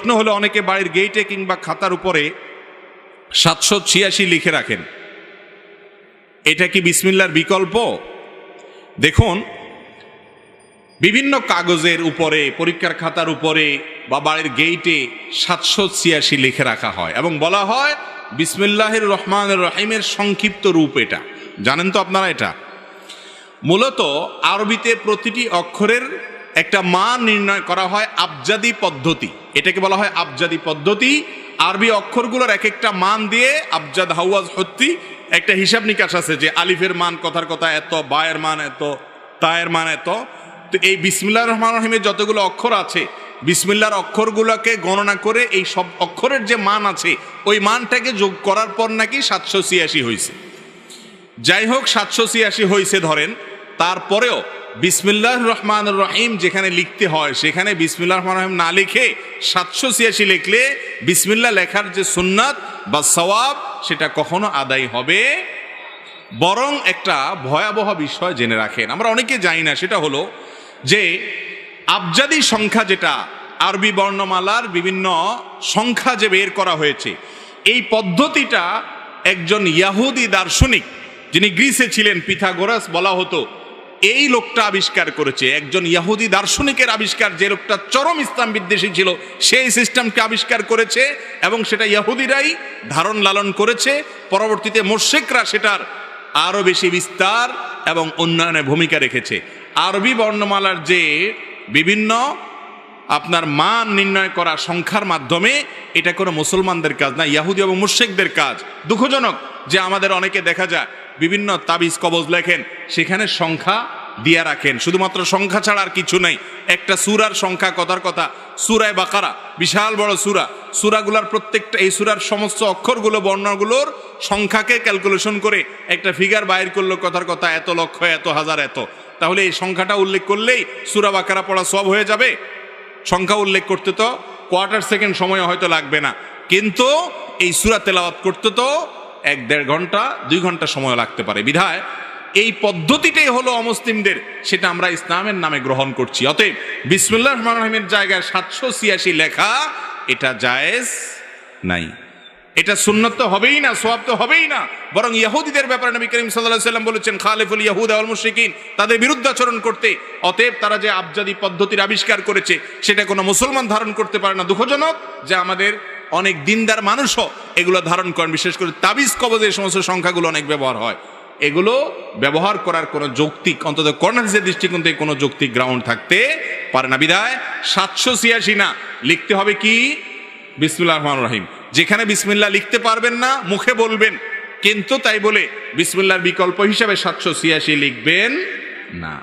প্রশ্ন হলো, অনেকে বাড়ির গেটে কিংবা খাতার উপরে 786 লিখে রাখেন, এটা কি বিসমিল্লাহর বিকল্প? দেখুন, বিভিন্ন কাগজের উপরে, পরীক্ষার খাতার উপরে বা বাড়ির গেটে 786 লিখে রাখা হয় এবং বলা হয় বিসমিল্লাহির রহমানির রহিমের সংক্ষিপ্ত রূপ। এটা জানেন তো আপনারা? এটা মূলত আরবিতে প্রতিটি অক্ষরের একটা মান নির্ণয় করা হয় আবজাদি পদ্ধতি। এটাকে বলা হয় আবজাদি পদ্ধতি। আরবি অক্ষরগুলোর এক একটা মান দিয়ে আবজাদ, হাওয়াজ, হত্তি একটা হিসাব নিকাশ আছে যে আলিফের মান কথার কথা এত, বায়ের মান এত, তায়ের মান এত। তো এই বিসমিল্লাহির রহমানির রহিমের যতগুলো অক্ষর আছে, বিসমিল্লাহর অক্ষরগুলোকে গণনা করে এই সব অক্ষরের যে মান আছে ওই মানটাকে যোগ করার পর নাকি 786 হয়েছে। যাই হোক, 786 হয়েছে ধরেন, তারপরেও বিসমিল্লাহির রহমানির রহিম যেখানে লিখতে হয় সেখানে বিসমিল্লাহির রহমানির রহিম না লিখে 786 লিখলে বিসমিল্লাহ লেখার যে সুন্নাত বা সওয়াব সেটা কখনো আদায় হবে। বরং একটা ভয়াবহ বিষয় জেনে রাখেন, আমরা অনেকে জানি না, সেটা হলো যে আবজাদি সংখ্যা, যেটা আরবি বর্ণমালার বিভিন্ন সংখ্যা যে বের করা হয়েছে, এই পদ্ধতিটা একজন ইয়াহুদি দার্শনিক, যিনি গ্রিসে ছিলেন, পিথাগোরাস বলা হতো, এই লোকটা আবিষ্কার করেছে। একজন ইহুদি দার্শনিকের আবিষ্কার, যে লোকটা চরম ইসলাম বিদ্বেষী ছিল, সেই সিস্টেমকে আবিষ্কার করেছে এবং সেটা ইহুদিরাই ধারণ লালন করেছে। পরবর্তীতে মুশরিকরা সেটার আরো বেশি বিস্তার এবং উন্নয়নে ভূমিকা রেখেছে। আরবি বর্ণমালার যে বিভিন্ন আপনার মান নির্ণয় করা সংখ্যার মাধ্যমে, এটা কোনো মুসলমানদের কাজ না, ইহুদি এবং মুশরিকদের কাজ। দুঃখজনক যে আমাদের অনেকে দেখা যায় বিভিন্ন তাবিজ কবজ লেখেন, সেখানে সংখ্যা দিয়া রাখেন, শুধুমাত্র সংখ্যা ছাড়া আর কিছু নাই। একটা সূরার সংখ্যা, কথার কথা সূরা বাকারা বিশাল বড় সূরা, সূরাগুলোর প্রত্যেকটা, এই সূরার সমস্ত অক্ষরগুলো, বর্ণগুলোর সংখ্যাকে ক্যালকুলেশন করে একটা ফিগার বাইর করলো, কথার কথা এত লক্ষ, এত হাজার, এত। তাহলে এই সংখ্যাটা উল্লেখ করলেই সূরা বাকারা পড়া সওয়াব হয়ে যাবে। সংখ্যা উল্লেখ করতে তো কোয়ার্টার সেকেন্ড সময় হয়তো লাগবে না, কিন্তু এই সূরা তেলাওয়াত করতে তো 1-1.5 ঘন্টা, 2 ঘন্টা সময় লাগতে পারে। বিধায় এই পদ্ধতিটাই হলো অমুসলিমদের, সেটা আমরা ইসলামের নামে গ্রহণ করছি। অতএব বিসমিল্লাহির রহমানির রহিমের জায়গায় 786 লেখা এটা জায়েজ নাই, এটা সুন্নত তো হবেই না, সওয়াব তো হবেই না। বরং ইহুদিদের ব্যাপারে নবী করিম সাল্লাল্লাহু আলাইহি ওয়াসাল্লাম বলেছেন, খালিফুল ইয়াহুদা ওয়াল মুশরিকিন, তাদের বিরুদ্ধে আচরণ করতে। অতএব তারা যে আবজাদি পদ্ধতির আবিষ্কার করেছে সেটা কোনো মুসলমান ধারণ করতে পারে না। দুঃখজনক যে আমাদের অনেক দিনদার মানুষও এগুলো ধারণ করেন, বিশেষ করে তাবিজ কবজে এই সমস্ত সংখ্যাগুলো অনেক ব্যবহার হয়। এগুলো ব্যবহার করার কোনো যৌক্তিক, অন্তত কোরআনের দৃষ্টিকোণ থেকে কোনো যৌক্তিক গ্রাউন্ড থাকতে পারে না। বিধায় 786 না, লিখতে হবে কি বিসমিল্লাহির রহমানির রহিম। যেখানে বিসমিল্লাহ লিখতে পারবেন না, মুখে বলবেন, কিন্তু তাই বলে বিসমিল্লাহর বিকল্প হিসাবে 786 লিখবেন না।